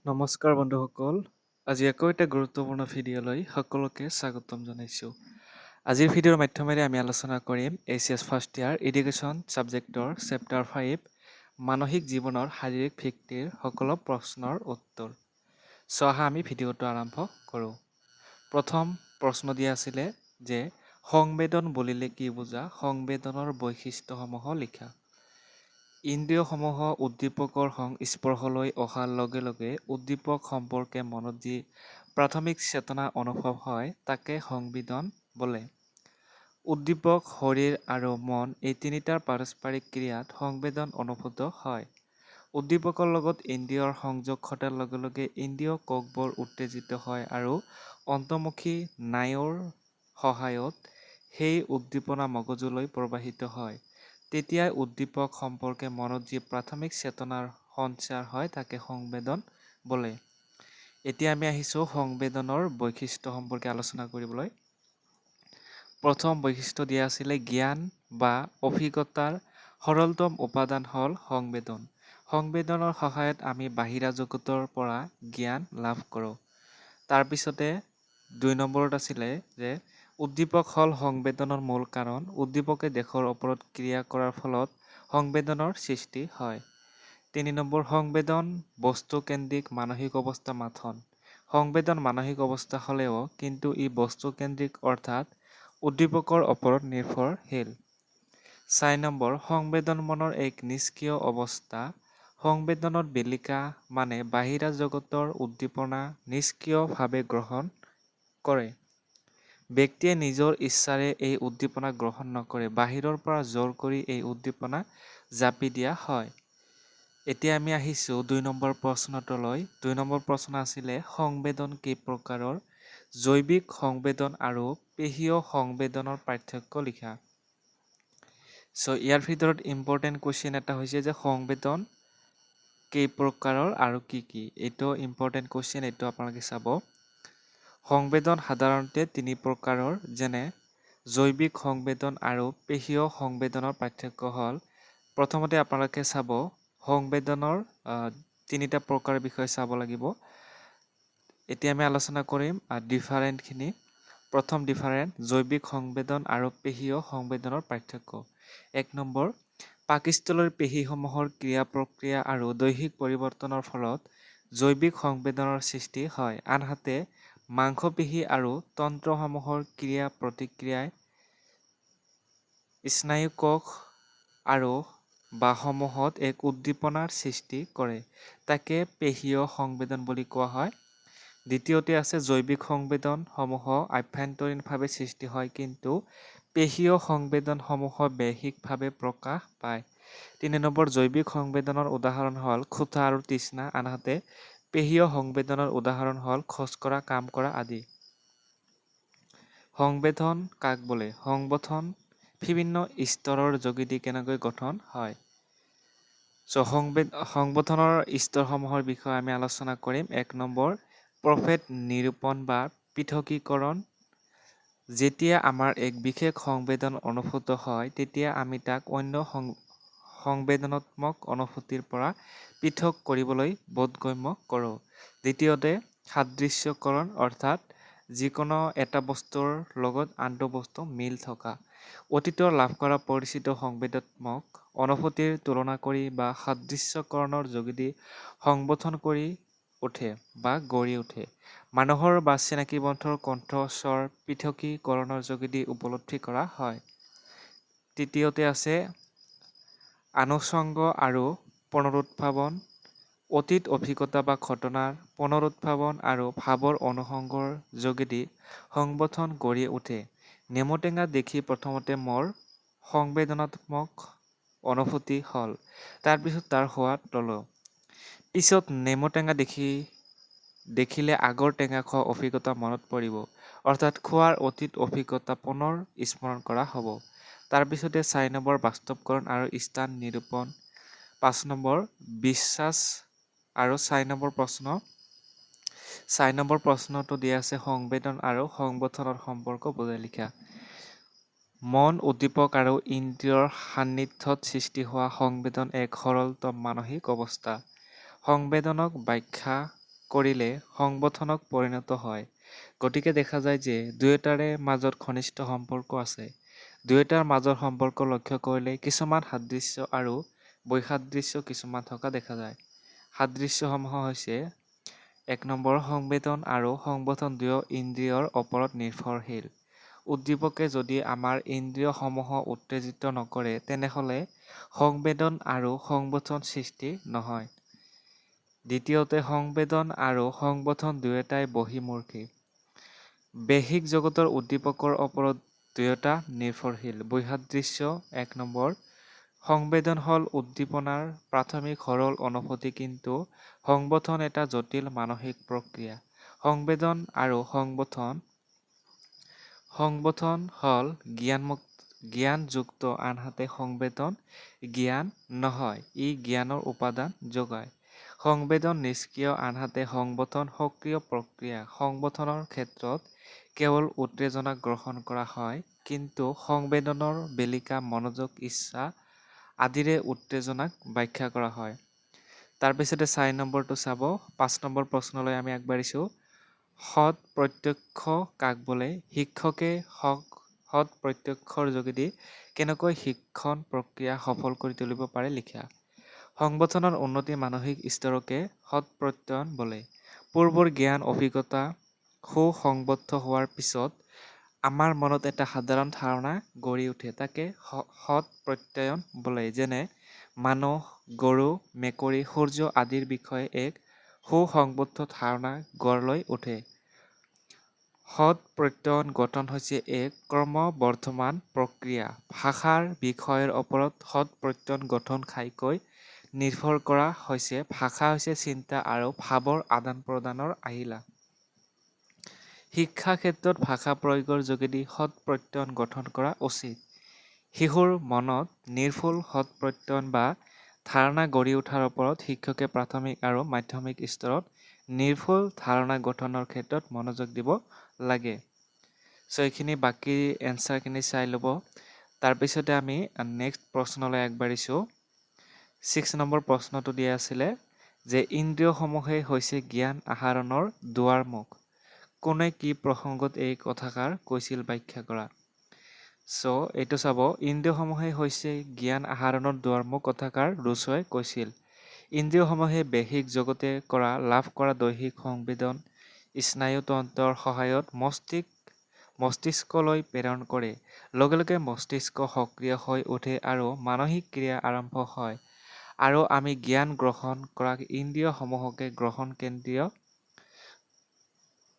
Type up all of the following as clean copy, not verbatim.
নমস্কাৰ বন্ধুসকল। আজি আকৌ এটা গুৰুত্বপূৰ্ণ ভিডিঅ'লৈ সকলোকে স্বাগতম জনাইছোঁ। আজিৰ ভিডিঅ'ৰ মাধ্যমেৰে আমি আলোচনা কৰিম এইচএছ ফাৰ্ষ্ট ইয়াৰ এডুকেশ্যন ছাবজেক্টৰ চেপ্টাৰ 5 মানসিক জীৱনৰ শাৰীৰিক ভিত্তিৰ সকলো প্ৰশ্নৰ উত্তৰ। আহা আমি ভিডিঅ'টো আৰম্ভ কৰোঁ। প্ৰথম প্ৰশ্ন দিয়া আছিলে যে সংবেদন বুলিলে কি বুজা? সংবেদনৰ বৈশিষ্ট্যসমূহ লিখা। ইন্দ্ৰিয়সমূহ উদ্দীপকৰ সংস্পৰ্শলৈ অহাৰ লগে লগে উদ্দীপক সম্পৰ্কে মনত যি প্ৰাথমিক চেতনা অনুভৱ হয় তাকে সংবেদন বোলে। উদ্দীপক, শৰীৰ আৰু মন এই তিনিটাৰ পাৰস্পৰিক ক্ৰিয়াত সংবেদন অনুভূত হয়। উদ্দীপকৰ লগত ইন্দ্ৰিয়ৰ সংযোগ ঘটাৰ লগে লগে ইন্দ্ৰিয় কোষবোৰ উত্তেজিত হয় আৰু অন্তৰ্মুখী স্নায়ুৰ সহায়ত সেই উদ্দীপনা মগজুলৈ প্ৰবাহিত হয়। তেতিয়াই উদ্দীপক সম্পৰ্কে মনত যি প্ৰাথমিক চেতনাৰ সঞ্চাৰ হয় তাকে সংবেদন বোলে। এতিয়া আমি আহিছোঁ সংবেদনৰ বৈশিষ্ট্য সম্পৰ্কে আলোচনা কৰিবলৈ। প্ৰথম বৈশিষ্ট্য দিয়া আছিলে জ্ঞান বা অভিজ্ঞতাৰ সৰলতম উপাদান হ'ল সংবেদন। সংবেদনৰ সহায়ত আমি বাহিৰা জগতৰ পৰা জ্ঞান লাভ কৰোঁ। তাৰপিছতে ২ নম্বৰত আছিলে যে উদ্দীপক হ'ল সংবেদনৰ মূল কাৰণ। উদ্দীপকে দেশৰ ওপৰত ক্ৰিয়া কৰাৰ ফলত সংবেদনৰ সৃষ্টি হয়। ৩ নম্বৰ সংবেদন বস্তুকেন্দ্ৰিক মানসিক অৱস্থা মাথোন। সংবেদন মানসিক অৱস্থা হ'লেও কিন্তু ই বস্তুকেন্দ্ৰিক অৰ্থাৎ উদ্দীপকৰ ওপৰত নিৰ্ভৰশীল। ৪ নম্বৰ সংবেদন মনৰ এক নিষ্ক্ৰিয় অৱস্থা। সংবেদনত বেলিকা মানে বাহিৰা জগতৰ উদ্দীপনা নিষ্ক্ৰিয়ভাৱে গ্ৰহণ কৰে। ব্যক্তিয়ে নিজৰ ইচ্ছাৰে এই উদ্দীপনা গ্ৰহণ নকৰে, বাহিৰৰ পৰা জোৰ কৰি এই উদ্দীপনা জাপি দিয়া হয়। এতিয়া আমি আহিছোঁ ২ নম্বৰ প্ৰশ্নটোলৈ। ২ নম্বৰ প্ৰশ্ন আছিলে সংবেদন কেই প্ৰকাৰৰ? জৈৱিক সংবেদন আৰু পেশীয় সংবেদনৰ পাৰ্থক্য লিখা। ইয়াৰ ভিতৰত ইম্পৰ্টেণ্ট কুৱেশ্যন এটা হৈছে যে সংবেদন কেই প্ৰকাৰৰ আৰু কি কি? এইটো ইম্পৰ্টেণ্ট কুৱেশ্যন, এইটো আপোনালোকে চাব। সংবেদন সাধাৰণতে ৩ প্ৰকাৰৰ, যেনে জৈৱিক সংবেদন আৰু পেশীয় সংবেদনৰ পাৰ্থক্য হ'ল প্ৰথমতে আপোনালোকে চাব সংবেদনৰ ৩টা প্ৰকাৰৰ বিষয়ে চাব লাগিব। এতিয়া আমি আলোচনা কৰিম ডিফাৰেণ্টখিনি। প্ৰথম ডিফাৰেণ্ট জৈৱিক সংবেদন আৰু পেশীয় সংবেদনৰ পাৰ্থক্য। ১ নম্বৰ পাকস্থলীৰ পেশীসমূহৰ ক্ৰিয়া প্ৰক্ৰিয়া আৰু দৈহিক পৰিৱৰ্তনৰ ফলত জৈৱিক সংবেদনৰ সৃষ্টি হয়। আনহাতে মাংসপেশী আৰু তন্ত্ৰসমূহৰ ক্ৰিয়া প্ৰতিক্ৰিয়াই স্নায়ুকোষ আৰু বাহসমূহত এক উদ্দীপনাৰ সৃষ্টি কৰে। তাকে পেশীয় সংবেদন বুলি কোৱা হয়। দ্বিতীয়তে আছে জৈৱিক সংবেদনসমূহ আভ্যন্তৰীণভাৱে সৃষ্টি হয়, কিন্তু পেশীয় সংবেদনসমূহ বাহ্যিকভাৱে প্ৰকাশ পায়। ৩ নম্বৰ জৈৱিক সংবেদনৰ উদাহৰণ হ'ল ক্ষুধা আৰু তৃষ্ণা, আনহাতে পেশীয় সংবেদনৰ উদাহৰণ হ'ল খোজ কঢ়া, কাম কৰা আদি। সংবেদন কাক বোলে? সংবেদন বিভিন্ন স্তৰৰ যোগেদি কেনেকৈ গঠন হয়? সংবেদনৰ স্তৰসমূহৰ বিষয়ে আমি আলোচনা কৰিম। ১ নম্বৰ প্ৰভেদ নিৰূপণ বা পৃথকীকৰণ। যেতিয়া আমাৰ এক বিশেষ সংবেদন অনুভূত হয় তেতিয়া আমি তাক অন্য সংবেদনাত্মক অনুভূতিৰ পৰা পৃথক কৰিবলৈ বোধগম্য কৰোঁ। দ্বিতীয়তে সাদৃশ্যকৰণ, অৰ্থাৎ যিকোনো এটা বস্তুৰ লগত আনটো বস্তু মিল থকা। অতীতৰ লাভ কৰা পৰিচিত সংবেদনাত্মক অনুভূতিৰ তুলনা কৰি বা সাদৃশ্যকৰণৰ যোগেদি সংবোধন কৰি উঠে বা গঢ়ি উঠে। মানুহৰ বা চিনাকি বন্ধুৰ কণ্ঠস্বৰ পৃথকীকৰণৰ যোগেদি উপলব্ধি কৰা হয়। তৃতীয়তে আছে আনুষংগ আৰু পুনৰুদ্ভাৱন। অতীত অভিজ্ঞতা বা ঘটনাৰ পুনৰুদ্ভাৱন আৰু ভাৱৰ অনুষংগৰ যোগেদি সংবোধন গঢ়ি উঠে। নেমুটেঙা দেখি প্ৰথমতে মোৰ সংবেদনাত্মক অনুভূতি হ'ল, তাৰপিছত তাৰ সোৱাদ ল'লোঁ। পিছত নেমুটেঙা দেখিলে আগৰ টেঙা খোৱা অভিজ্ঞতা মনত পৰিব, অৰ্থাৎ খোৱাৰ অতীত অভিজ্ঞতা পুনৰ স্মৰণ কৰা হ'ব। তাৰপিছতে ৪ নম্বৰ বাস্তৱকৰণ আৰু স্থান নিৰূপণ। ৫ নম্বৰ বিশ্বাস আৰু ৪ নম্বৰ প্ৰশ্নটো দিয়া আছে সংবেদন আৰু সংবোধনৰ সম্পৰ্ক বুজাই লিখা। মন, উদ্দীপক আৰু ইন্দ্ৰিয়ৰ সান্নিধ্যত সৃষ্টি হোৱা সংবেদন এক সৰলতম মানসিক অৱস্থা। সংবেদনক ব্যাখ্যা কৰিলে সংগঠনক পৰিণত হয়। গতিকে দেখা যায় যে দুয়োটাৰে মাজত ঘনিষ্ঠ সম্পৰ্ক আছে। দুয়োটাৰ মাজৰ সম্পৰ্ক লক্ষ্য কৰিলে কিছুমান সাদৃশ্য আৰু বৈসাদৃশ্য কিছুমান থকা দেখা যায়। সাদৃশ্যসমূহ হৈছে ১ নম্বৰ সংবেদন আৰু সংগঠন দুয়ো ইন্দ্ৰিয়ৰ ওপৰত নিৰ্ভৰশীল। উদ্দীপকে যদি আমাৰ ইন্দ্ৰিয়সমূহক উত্তেজিত নকৰে তেনেহ'লে সংবেদন আৰু সংগঠন সৃষ্টি নহয়। দ্বিতীয়তে সংবেদন আৰু সংগঠন দুয়োটাই বহিৰ্মুখী। বাহ্যিক জগতৰ উদ্দীপকৰ ওপৰত দুয়োটা নিৰ্ভৰশীল। বৈসাদৃশ্য ১ নম্বৰ সংবেদন হ'ল উদ্দীপনাৰ প্ৰাথমিক সৰল অনুভূতি কিন্তু সংগঠন এটা জটিল মানসিক প্ৰক্ৰিয়া। সংবেদন আৰু সংগঠন হ'ল জ্ঞানযুক্ত আনহাতে সংবেদন জ্ঞান নহয়, ই জ্ঞানৰ উপাদান যোগায়। সংবেদন নিষ্ক্ৰিয় আনহাতে সংগঠন সক্ৰিয় প্ৰক্ৰিয়া। সংগঠনৰ ক্ষেত্ৰত কেৱল উত্তেজনা গ্ৰহণ কৰা হয়, কিন্তু সংবেদনৰ বেলিকা মনোযোগ ইচ্ছা আদিৰে উত্তেজনাক ব্যাখ্যা কৰা হয়। তাৰপিছতে ৪ নম্বৰটো চাব, ৫ নম্বৰ প্ৰশ্নলৈ আমি আগবাঢ়িছোঁ। সৎ প্ৰত্যক্ষ কাক বোলে? শিক্ষকে সৎ প্ৰত্যক্ষৰ যোগেদি কেনেকৈ শিক্ষণ প্ৰক্ৰিয়া সফল কৰি তুলিব পাৰে লিখা। সংগঠনৰ উন্নতি মানসিক স্তৰকে সৎ প্ৰত্যয়ন বোলে। পূৰ্বৰ জ্ঞান অভিজ্ঞতা সুসংবদ্ধ হোৱাৰ পিছত আমাৰ মনত এটা সাধাৰণ ধাৰণা গঢ়ি উঠে, তাকে সৎ প্ৰত্যয়ন বোলে। যেনে মানুহ, গৰু, মেকুৰী, সূৰ্য আদিৰ বিষয়ে এক সুসংবদ্ধ ধাৰণা গঢ় লৈ উঠে। সৎ প্ৰত্যয়ন গঠন হৈছে এক ক্ৰমবৰ্ধমান প্ৰক্ৰিয়া। ভাষাৰ বিষয়ৰ ওপৰত সৎ প্ৰত্যয়ন গঠন ঘাইকৈ নিৰ্ভৰ কৰা হৈছে। ভাষা হৈছে চিন্তা আৰু ভাৱৰ আদান-প্ৰদানৰ আহিলা। শিক্ষা ক্ষেত্ৰত ভাষা প্ৰয়োগৰ যোগেদি সৎ প্ৰত্যয়ন গঠন কৰা উচিত। শিশুৰ মনত নিৰ্ভুল সৎ প্ৰত্যয়ন বা ধাৰণা গঢ়ি উঠাৰ ওপৰত শিক্ষকে প্ৰাথমিক আৰু মাধ্যমিক স্তৰত নিৰ্ভুল ধাৰণা গঠনৰ ক্ষেত্ৰত মনোযোগ দিব লাগে। এইখিনি বাকী এনচাৰখিনি চাই ল'ব। তাৰপিছতে আমি নেক্সট প্ৰশ্নলৈ আগবাঢ়িছোঁ। 6 নম্বৰ প্ৰশ্নটো দিয়া আছিলে যে ইন্দ্ৰিয়সমূহেই হৈছে জ্ঞান আহৰণৰ দুৱাৰমুখ। কোনে কি প্ৰসংগত এই কথাষাৰ কৈছিল ব্যাখ্যা কৰা। এইটো চাব, ইন্দ্ৰিয়সমূহেই হৈছে জ্ঞান আহৰণৰ দুৱাৰমুখ কথাষাৰ ৰুছোৱে কৈছিল। ইন্দ্ৰিয়সমূহে বাহ্যিক জগতে লাভ কৰা দৈহিক সংবেদন স্নায়ুতন্ত্ৰৰ সহায়ত মস্তিষ্কলৈ প্ৰেৰণ কৰে। লগে লগে মস্তিষ্ক সক্ৰিয় হৈ উঠে আৰু মানসিক ক্ৰিয়া আৰম্ভ হয় আৰু আমি জ্ঞান গ্ৰহণ কৰা ইন্দ্ৰিয়সমূহকে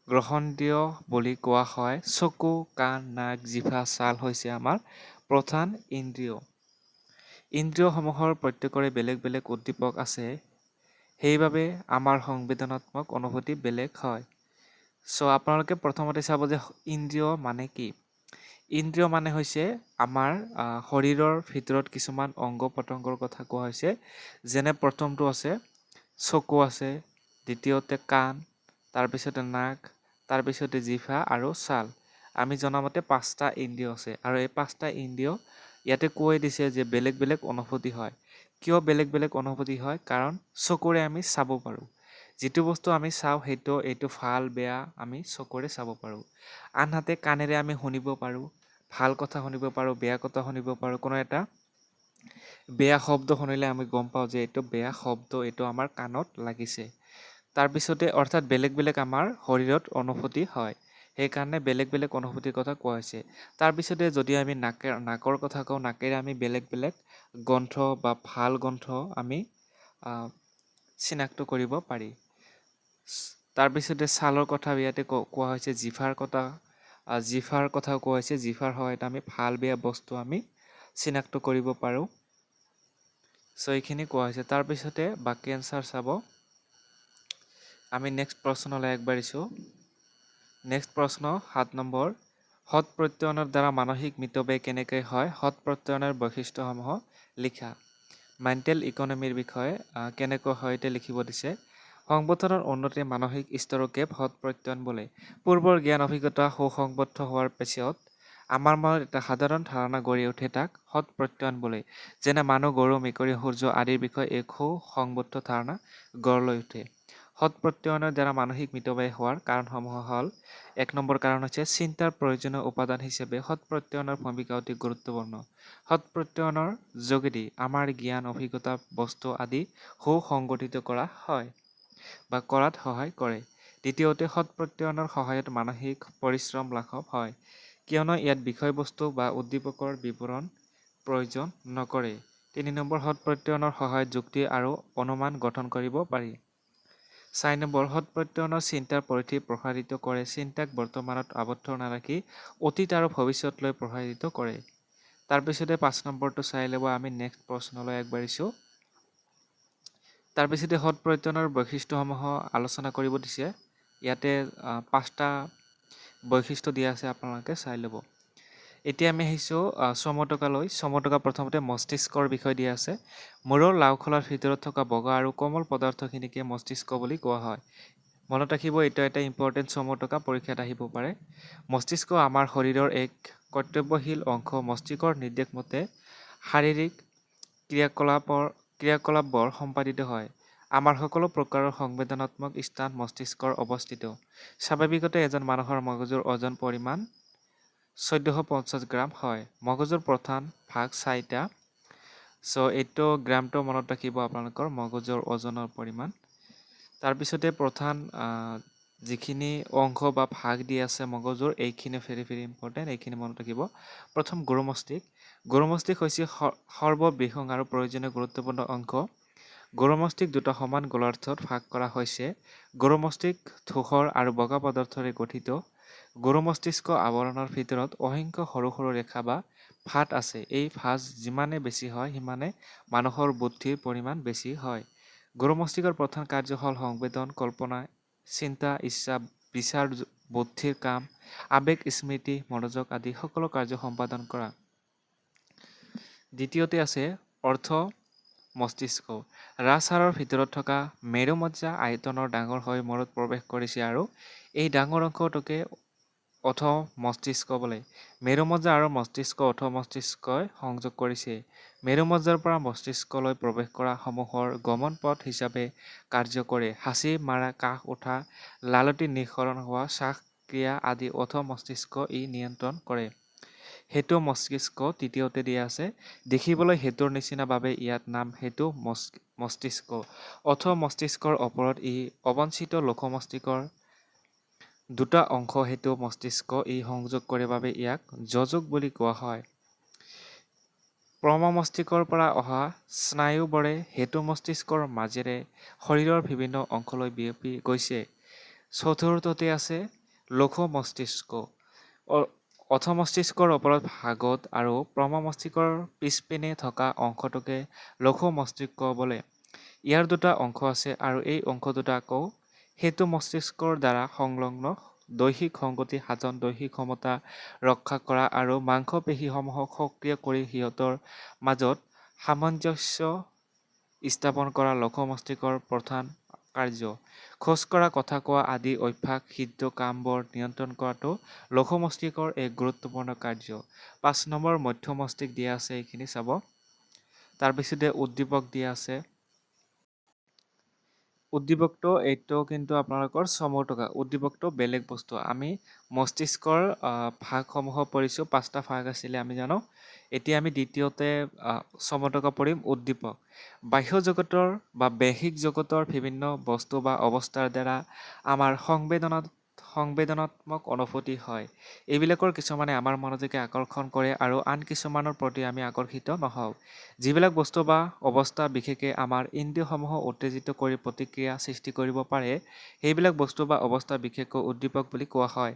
গ্ৰহণেন্দ্ৰিয় বুলি কোৱা হয়। চকু, কাণ, নাক, জিভা, ছাল হৈছে আমাৰ প্ৰধান ইন্দ্ৰিয়। ইন্দ্ৰিয়সমূহৰ প্ৰত্যেকৰে বেলেগ বেলেগ উদ্দীপক আছে, সেইবাবে আমাৰ সংবেদনাত্মক অনুভূতি বেলেগ হয়। আপোনালোকে প্ৰথমতে চাব যে ইন্দ্ৰিয় মানে কি। ইন্দ্ৰিয় মানে হৈছে আমাৰ শৰীৰৰ ভিতৰত কিছুমান অংগ পতংগৰ কথা কোৱা হৈছে। যেনে প্ৰথমটো আছে চকু আছে, দ্বিতীয়তে কাণ, তাৰপিছতে নাক, তাৰপিছতে জিভা আৰু ছাল। আমি জনামতে 5টা ইন্দ্ৰিয় আছে আৰু এই 5টা ইন্দ্ৰিয় ইয়াতে কৈ দিছে যে বেলেগ বেলেগ অনুভূতি হয়। কিয় বেলেগ বেলেগ অনুভূতি হয়? কাৰণ চকুৰে আমি চাব পাৰোঁ। যিটো বস্তু আমি চাওঁ এইটো ভাল বেয়া আমি চকুৰে চাব পাৰোঁ। আনহাতে কাণেৰে আমি শুনিব পাৰোঁ, ভাল কথা শুনিব পাৰোঁ, বেয়া কথা শুনিব পাৰোঁ। কোনো এটা বেয়া শব্দ শুনিলে আমি গম পাওঁ যে এইটো বেয়া শব্দ, এইটো আমাৰ কাণত লাগিছে। তাৰপিছতে অৰ্থাৎ বেলেগ বেলেগ আমাৰ শৰীৰত অনুভূতি হয়। সেইকাৰণে বেলেগ বেলেগ অনুভূতিৰ কথা কোৱা হৈছে। তাৰপিছতে যদি আমি নাকৰ কথা কওঁ, নাকেৰে আমি বেলেগ বেলেগ গন্ধ বা ভাল গন্ধ আমি চিনাক্ত কৰিব পাৰি। তাৰপিছতে ছালৰ কথা ইয়াতে কোৱা হৈছে, জিভাৰ কথা কোৱা হৈছে। জিভাৰ সহায়ত আমি ভাল বেয়া বস্তু আমি চিনাক্ত কৰিব পাৰোঁ। এইখিনি কোৱা হৈছে। তাৰপিছতে বাকী এনচাৰ চাব। আমি নেক্সট প্ৰশ্নলৈ আগবাঢ়িছোঁ। নেক্সট প্ৰশ্ন 7 নম্বৰ। সৎ প্ৰত্যয়নৰ দ্বাৰা মানসিক মিতব্যয় কেনেকৈ হয়? সৎ প্ৰত্যয়নৰ বৈশিষ্ট্যসমূহ লিখা। মেণ্টেল ইকনমিৰ বিষয়ে কেনেকৈ হয় এতিয়া লিখিব দিছে। সংগঠনৰ উন্নতি মানসিক স্তৰকে সৎ প্ৰত্যয়ন বোলে। পূৰ্বৰ জ্ঞান অভিজ্ঞতা সুসংবদ্ধ হোৱাৰ পিছত আমাৰ মনত এটা সাধাৰণ ধাৰণা গঢ়ি উঠে, তাক সৎ প্ৰত্যয়ন বোলে। যেনে মানুহ, গৰু, মেকুৰী, সূৰ্য আদিৰ বিষয়ে এক সুসংবদ্ধ ধাৰণা গঢ় লৈ উঠে। সৎ প্ৰত্যয়নৰ দ্বাৰা মানসিক মিতব্যয় হোৱাৰ কাৰণসমূহ হ'ল ১ নম্বৰ কাৰণ হৈছে চিন্তাৰ প্ৰয়োজনীয় উপাদান হিচাপে সৎ প্ৰত্যয়নৰ ভূমিকা অতি গুৰুত্বপূৰ্ণ। সৎ প্ৰত্যয়নৰ যোগেদি আমাৰ জ্ঞান, অভিজ্ঞতা, বস্তু আদি সু-সংগঠিত কৰা হয় বা কৰাত সহায় কৰে। দ্বিতীয়তে, সৎ প্ৰত্যয়নৰ সহায়ত মানসিক পৰিশ্ৰম লাঘৱ হয়, কিয়নো ইয়াত বিষয়বস্তু বা উদ্দীপকৰ বিৱৰণ প্ৰয়োজন নকৰে। ৩ নম্বৰ, সৎ প্ৰত্যয়নৰ সহায়ত যুক্তি আৰু অনুমান গঠন কৰিব পাৰি। ৪ নম্বৰ, সৎ প্ৰত্যয়নৰ চিন্তাৰ পৰিধি প্ৰসাৰিত কৰে, চিন্তাক বৰ্তমানত আবদ্ধ নাৰাখি অতীত আৰু ভৱিষ্যতলৈ প্ৰসাৰিত কৰে। তাৰপিছতে ৫ নম্বৰটো চাই ল'ব, আমি নেক্সট প্ৰশ্নলৈ আগবাঢ়িছোঁ। তাৰপিছতে সৎ প্ৰত্যয়নৰ বৈশিষ্ট্যসমূহ আলোচনা কৰিব দিছে। ইয়াতে ৫টা বৈশিষ্ট্য দিয়া আছে, আপোনালোকে চাই ল'ব। এতিয়া আমি আহিছোঁ চমটকালৈ। চমটকা প্ৰথমতে মস্তিষ্কৰ বিষয়ে দিয়া আছে। মূৰৰ লাওখোলাৰ ভিতৰত থকা বগা আৰু কোমল পদাৰ্থখিনিকে মস্তিষ্ক বুলি কোৱা হয়। মনত ৰাখিব, এইটো এটা ইম্পৰ্টেণ্ট চমটকা, পৰীক্ষাত আহিব পাৰে। মস্তিষ্ক আমাৰ শৰীৰৰ এক কৰ্তব্যশীল অংশ। মস্তিষ্কৰ নিৰ্দেশ মতে শাৰীৰিক ক্ৰিয়াকলাপবোৰ সম্পাদিত হয়। আমাৰ সকলো প্ৰকাৰৰ সংবেদনাত্মক স্থান মস্তিষ্কৰ অৱস্থিত। স্বাভাৱিকতে এজন মানুহৰ মগজুৰ ওজন পৰিমাণ ১৪৫০ গ্ৰাম হয়। মগজুৰ প্ৰধান ভাগ ৪টা। এইটো গ্ৰামটো মনত ৰাখিব আপোনালোকৰ মগজুৰ ওজনৰ পৰিমাণ। তাৰপিছতে প্ৰধান যিখিনি অংশ বা ভাগ দি আছে মগজুৰ, এইখিনি ভেৰি ভেৰি ইম্পৰ্টেণ্ট, এইখিনি মনত ৰাখিব। প্ৰথম, গৰু মস্তিষ্ক। গৰু মস্তিষ্ক হৈছে সৰ্ববৃহৎ আৰু প্ৰয়োজনীয় গুৰুত্বপূৰ্ণ অংশ। গৰু মস্তিষ্ক দুটা সমান গোলাৰ্ধত ভাগ কৰা হৈছে। গৰু মস্তিষ্ক ধূসৰ আৰু বগা পদাৰ্থৰে গঠিত। গৰু মস্তিষ্ক আৱৰণৰ ভিতৰত অসংখ্য সৰু সৰু ৰেখা বা ফাট আছে। এই ফাট যিমানে বেছি হয়, সিমানে মানুহৰ বুদ্ধিৰ পৰিমাণ বেছি হয়। গৰু মস্তিষ্কৰ প্ৰধান কাৰ্য হ'ল সংবেদন, কল্পনা, চিন্তা, ইচ্ছা, বিচাৰ, বুদ্ধিৰ কাম, আৱেগ, স্মৃতি, মনোযোগ আদি সকলো কাৰ্য সম্পাদন কৰা। দ্বিতীয়তে আছে অৰ্থ মস্তিষ্ক। ৰাজহাড়ৰ ভিতৰত থকা মেৰুমজ্জা আয়তনৰ ডাঙৰ হৈ মূৰত প্ৰৱেশ কৰিছে আৰু এই ডাঙৰ অংশটোকে অৰ্থ মস্তিষ্ক বোলে। মেৰুমজ্জা আৰু মস্তিষ্ক অৰ্থ মস্তিষ্কই সংযোগ কৰিছে। মেৰুমজ্জাৰ পৰা মস্তিষ্কলৈ প্ৰৱেশ কৰা সমূহৰ গমন পথ হিচাপে কাৰ্য কৰে। হাঁচি মাৰা, কাহ উঠা, লালটি নিঃসৰণ হোৱা, শ্বাসক্ৰিয়া আদি অৰ্থ মস্তিষ্ক ই নিয়ন্ত্ৰণ কৰে। হেতু মস্তিষ্ক তৃতীয়তে দিয়া আছে। দেখিবলৈ হেতুৰ নিচিনা বাবে ইয়াত নাম হেতু মস্তিষ্ক। অৰ্থ মস্তিষ্কৰ ওপৰত ই অৱস্থিত। লঘু মস্তিষ্কৰ দুটা অংশ হেতু মস্তিষ্ক ই সংযোগ কৰে বাবে ইয়াক যোজক বুলি কোৱা হয়। প্ৰম মস্তিষ্কৰ পৰা অহা স্নায়ুবোৰে হেতু মস্তিষ্কৰ মাজেৰে শৰীৰৰ বিভিন্ন অংশলৈ বিয়পি গৈছে। চতুৰ্থতে আছে লঘু মস্তিষ্ক। অৰ্থ মস্তিষ্কৰ ওপৰত ভাগত আৰু প্ৰম মস্তিষ্কৰ পিছপিনে থকা অংশটোকে লঘু মস্তিষ্ক বোলে। ইয়াৰ দুটা অংশ আছে আৰু এই অংশ দুটা আকৌ হেতু মস্তিষ্কৰ দ্বাৰা সংলগ্ন। দৈহিক সংগতি সাধন, দৈহিক ক্ষমতা ৰক্ষা কৰা আৰু মাংসপেশীসমূহক সক্ৰিয় কৰি সিহঁতৰ মাজত সামঞ্জস্য স্থাপন কৰা লঘু মস্তিষ্কৰ প্ৰধান কাৰ্য। খোজ কঢ়া, কথা কোৱা আদি অভ্যাস সিদ্ধ কামবোৰ নিয়ন্ত্ৰণ কৰাটো লঘু মস্তিষ্কৰ এক গুৰুত্বপূৰ্ণ কাৰ্য। ৫ নম্বৰ মধ্য মস্তিষ্ক দিয়া আছে, এইখিনি চাব। তাৰপিছতে উদ্দীপক দিয়া আছে। উদ্দীপকটো এইটো কিন্তু আপোনালোকৰ চমটকা। উদ্দীপকটো বেলেগ বস্তু। আমি মস্তিষ্কৰ ভাগসমূহ পঢ়িছোঁ, 5টা ভাগ আছিলে আমি জানো। এতিয়া আমি দ্বিতীয়তে চমটকা পঢ়িম, উদ্দীপক। বাহ্য জগতৰ বা বাহ্যিক জগতৰ বিভিন্ন বস্তু বা অৱস্থাৰ দ্বাৰা আমাৰ সংবেদনাত্মক অনুভূতি হয়। এইবিলাকৰ কিছুমানে আমাৰ মনোযোগ আকৰ্ষণ কৰে আৰু আন কিছুমানৰ প্ৰতি আমি আকৰ্ষিত নহওঁ। যিবিলাক বস্তু বা অৱস্থা বিশেষে আমাৰ ইন্দ্ৰিয়সমূহক উত্তেজিত কৰি প্ৰতিক্ৰিয়া সৃষ্টি কৰিব পাৰে, সেইবিলাক বস্তু বা অৱস্থা বিশেষকৈ উদ্দীপক বুলি কোৱা হয়।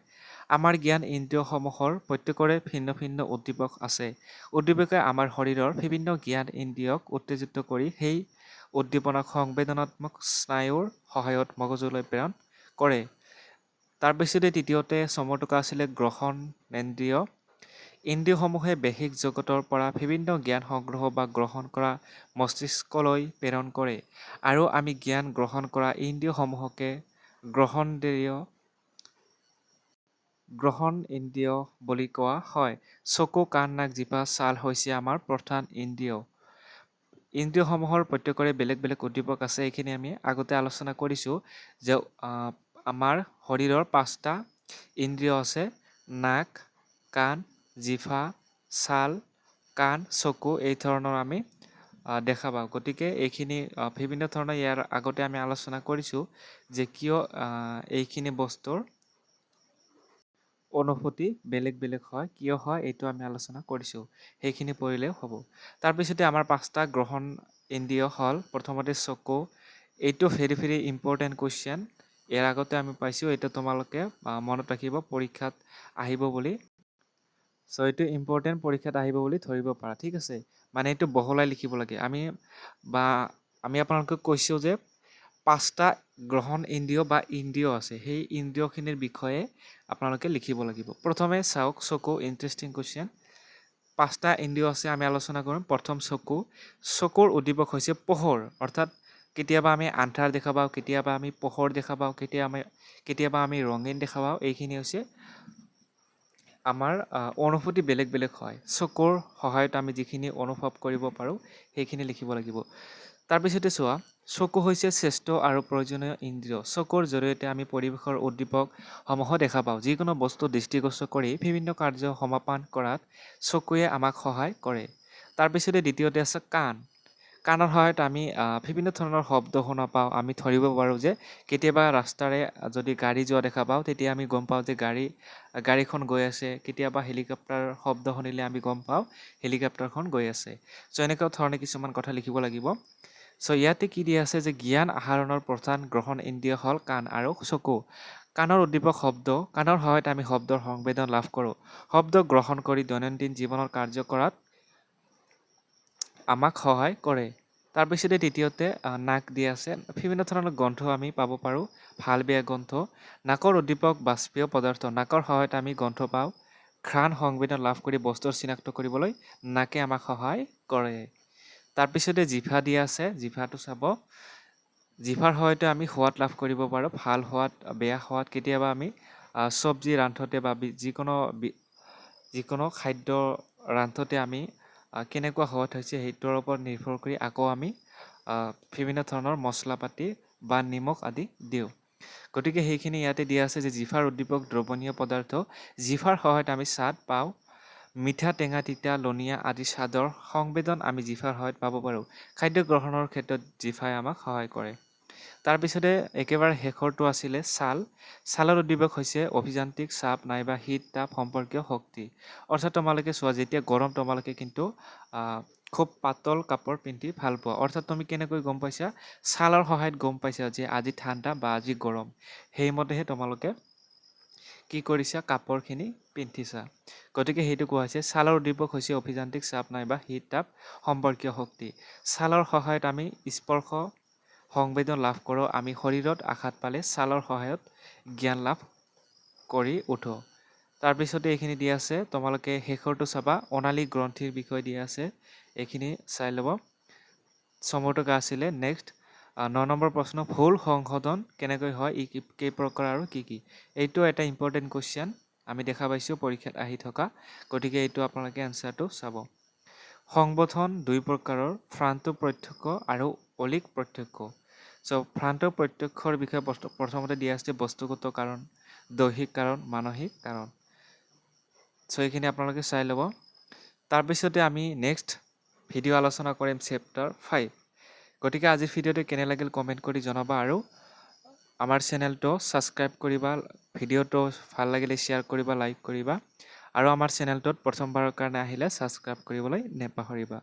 আমাৰ জ্ঞান ইন্দ্ৰিয়সমূহৰ প্ৰত্যেকৰে ভিন্ন ভিন্ন উদ্দীপক আছে। উদ্দীপকে আমাৰ শৰীৰৰ বিভিন্ন জ্ঞান ইন্দ্ৰিয়ক উত্তেজিত কৰি সেই উদ্দীপনাক সংবেদনাত্মক স্নায়ুৰ সহায়ত মগজুলৈ প্ৰেৰণ কৰে। তাৰপিছতে তৃতীয়তে চমটকা আছিলে গ্ৰহণেন্দ্ৰিয়। ইন্দ্ৰিয়সমূহে বাহ্যিক জগতৰ পৰা বিভিন্ন জ্ঞান সংগ্ৰহ বা গ্ৰহণ কৰা মস্তিষ্কলৈ প্ৰেৰণ কৰে আৰু আমি জ্ঞান গ্ৰহণ কৰা ইন্দ্ৰিয়সমূহকে গ্ৰহণেন্দ্ৰিয় বুলি কোৱা হয়। চকু, কাণ, নাক, জিভা, ছাল হৈছে আমাৰ প্ৰধান ইন্দ্ৰিয়। ইন্দ্ৰিয়সমূহৰ প্ৰত্যেকৰে বেলেগ বেলেগ উদ্দীপক আছে। এইখিনি আমি আগতে আলোচনা কৰিছোঁ যে আমাৰ শৰীৰৰ 5টা ইন্দ্ৰিয় আছে। নাক, কাণ, জিভা, ছাল, কাণ, চকু এই ধৰণৰ আমি দেখা পাওঁ। গতিকে এইখিনি বিভিন্ন ধৰণৰ ইয়াৰ আগতে আমি আলোচনা কৰিছোঁ যে কিয় এইখিনি বস্তুৰ অনুভূতি বেলেগ বেলেগ হয়, কিয় হয় এইটো আমি আলোচনা কৰিছোঁ। সেইখিনি পঢ়িলেও হ'ব। তাৰপিছতে আমাৰ 5টা গ্ৰহণ ইন্দ্ৰিয় হ'ল প্ৰথমতে চকু। এইটো ভেৰি ভেৰি ইম্পৰ্টেণ্ট কুৱেশ্যন। ইয়াৰ আগতে আমি পাইছোঁ, এইটো তোমালোকে মনত ৰাখিব পৰীক্ষাত আহিব বুলি। চ' এইটো ইম্পৰ্টেণ্ট পৰীক্ষাত আহিব বুলি ধৰিব পাৰা, ঠিক আছে। মানে এইটো বহলাই লিখিব লাগে। আমি আপোনালোকক কৈছোঁ যে 5টা গ্ৰহণ ইন্দ্ৰিয় বা ইন্দ্ৰিয় আছে। সেই ইন্দ্ৰিয়খিনিৰ বিষয়ে আপোনালোকে লিখিব লাগিব। প্ৰথমে চাওক চকু, ইণ্টাৰেষ্টিং কুৱেশ্যন। 5টা ইন্দ্ৰিয় আছে, আমি আলোচনা কৰিম। প্ৰথম চকু। চকুৰ উদ্দীপক হৈছে পোহৰ, অৰ্থাৎ কেতিয়াবা আমি আন্ধাৰ দেখা পাওঁ, কেতিয়াবা আমি পোহৰ দেখা পাওঁ, কেতিয়াবা আমি ৰঙীন দেখা পাওঁ। এইখিনি হৈছে আমাৰ অনুভূতি বেলেগ বেলেগ হয়। চকুৰ সহায়ত আমি যিখিনি অনুভৱ কৰিব পাৰোঁ সেইখিনি লিখিব লাগিব। তাৰপিছতে চোৱা, চকু হৈছে শ্ৰেষ্ঠ আৰু প্ৰয়োজনীয় ইন্দ্ৰিয়। চকুৰ জৰিয়তে আমি পৰিৱেশৰ উদ্দীপকসমূহো দেখা পাওঁ। যিকোনো বস্তু দৃষ্টিগোচৰ কৰি বিভিন্ন কাৰ্য সমাপন কৰাত চকুৱে আমাক সহায় কৰে। তাৰপিছতে দ্বিতীয়তে আছে কাণ। কাণৰ সহায়ত আমি বিভিন্ন ধৰণৰ শব্দ শুনা পাওঁ। আমি ধৰিব পাৰোঁ যে কেতিয়াবা ৰাস্তাৰে যদি গাড়ী যোৱা দেখা পাওঁ, তেতিয়া আমি গম পাওঁ যে গাড়ীখন গৈ আছে। কেতিয়াবা হেলিকপ্টাৰ শব্দ শুনিলে আমি গম পাওঁ হেলিকপ্টাৰখন গৈ আছে। চ' এনেকুৱা ধৰণে কিছুমান কথা লিখিব লাগিব। চ' ইয়াতে কি দিয়া আছে যে জ্ঞান আহৰণৰ প্ৰধান গ্ৰহণ ইন্দ্ৰিয় হ'ল কাণ আৰু চকু। কাণৰ উদ্দীপক শব্দ। কাণৰ সহায়ত আমি শব্দৰ সংবেদন লাভ কৰোঁ। শব্দ গ্ৰহণ কৰি দৈনন্দিন জীৱনৰ কাৰ্য কৰাত আমাক সহায় কৰে। তাৰপিছতে তৃতীয়তে নাক দিয়া আছে। বিভিন্ন ধৰণৰ গন্ধ আমি পাব পাৰোঁ, ভাল বেয়া গন্ধ। নাকৰ উদ্দীপক বাষ্পীয় পদাৰ্থ। নাকৰ সহায়ত আমি গন্ধ পাওঁ। ঘ্ৰাণ সংবেদন লাভ কৰি বস্তুৰ চিনাক্ত কৰিবলৈ নাকে আমাক সহায় কৰে। তাৰপিছতে জিভা দিয়া আছে। জিভাটো চাব। জিভাৰ সহায়তে আমি সোৱাদ লাভ কৰিব পাৰোঁ, ভাল সোৱাদ, বেয়া সোৱাদ। কেতিয়াবা আমি চব্জি ৰান্ধোতে বা যিকোনো খাদ্য ৰান্ধোতে আমি কেনেকুৱা সোৱাদ হৈছে সেইটোৰ ওপৰত নিৰ্ভৰ কৰি আকৌ আমি বিভিন্ন ধৰণৰ মছলা পাতি বা নিমখ আদি দিওঁ। গতিকে সেইখিনি ইয়াতে দিয়া আছে যে জিভাৰ উদ্দীপক দ্ৰৱণীয় পদাৰ্থ। জিভাৰ সহায়ত আমি স্বাদ পাওঁ। মিঠা, টেঙা, তিতা, লনিয়া আদি স্বাদৰ সংবেদন আমি জিভাৰ সহায়ত পাব পাৰোঁ। খাদ্য গ্ৰহণৰ ক্ষেত্ৰত জিভাই আমাক সহায় কৰে। তাৰপিছতে একেবাৰে শেষৰটো আছিলে ছাল। ছালৰ উদ্দীপক হৈছে অভিযান্ত্ৰিক চাপ নাইবা শীত তাপ সম্পৰ্কীয় শক্তি। অৰ্থাৎ তোমালোকে চোৱা, যেতিয়া গৰম তোমালোকে কিন্তু খুব পাতল কাপোৰ পিন্ধি ভাল পোৱা। অৰ্থাৎ তুমি কেনেকৈ গম পাইছা? ছালৰ সহায়ত গম পাইছা যে আজি ঠাণ্ডা বা আজি গৰম। সেইমতেহে তোমালোকে কি কৰিছা? কাপোৰখিনি পিন্ধিছা। গতিকে সেইটো কোৱা হৈছে ছালৰ উদ্দীপক হৈছে অভিযান্ত্ৰিক চাপ নাইবা শীত তাপ সম্পৰ্কীয় শক্তি। ছালৰ সহায়ত আমি স্পৰ্শ সংবেদন লাভ কৰোঁ। আমি শৰীৰত আঘাত পালে ছালৰ সহায়ত জ্ঞান লাভ কৰি উঠো। তাৰপিছতে এইখিনি দিয়া আছে, তোমালোকে শেষৰটো চাবা, অনালী গ্ৰন্থিৰ বিষয়ে দিয়া আছে। এইখিনি চাই ল'ব। চমুকৈ আছিলে। নেক্সট 9 নম্বৰ প্ৰশ্ন, ভুল সংশোধন কেনেকৈ হয়, কেই প্ৰকাৰ আৰু কি কি? এইটো এটা ইম্পৰ্টেণ্ট কুৱেশ্যন আমি দেখা পাইছোঁ পৰীক্ষাত আহি থকা। গতিকে এইটো আপোনালোকে এনচাৰটো চাব। সংবোধন 2 প্ৰকাৰৰ, ভ্ৰান্ত প্ৰত্যক্ষ আৰু অলীক প্ৰত্যক্ষ। চ' ভ্ৰান্ত প্ৰত্যক্ষৰ বিষয়ে প্ৰথমতে দিয়া আছে বস্তুগত কাৰণ, দৈহিক কাৰণ, মানসিক কাৰণ। চ' এইখিনি আপোনালোকে চাই ল'ব। তাৰপিছতে আমি নেক্সট ভিডিঅ' আলোচনা কৰিম চেপ্টাৰ 5। গতিকে আজিৰ ভিডিঅ'টো কেনে লাগিল কমেণ্ট কৰি জনাবা আৰু আমাৰ চেনেলটো ছাবস্ক্ৰাইব কৰিবা। ভিডিঅ'টো ভাল লাগিলে শ্বেয়াৰ কৰিবা, লাইক কৰিবা আৰু আমাৰ চেনেলটোত প্ৰথমবাৰৰ কাৰণে আহিলে ছাবস্ক্ৰাইব কৰিবলৈ নেপাহৰিবা।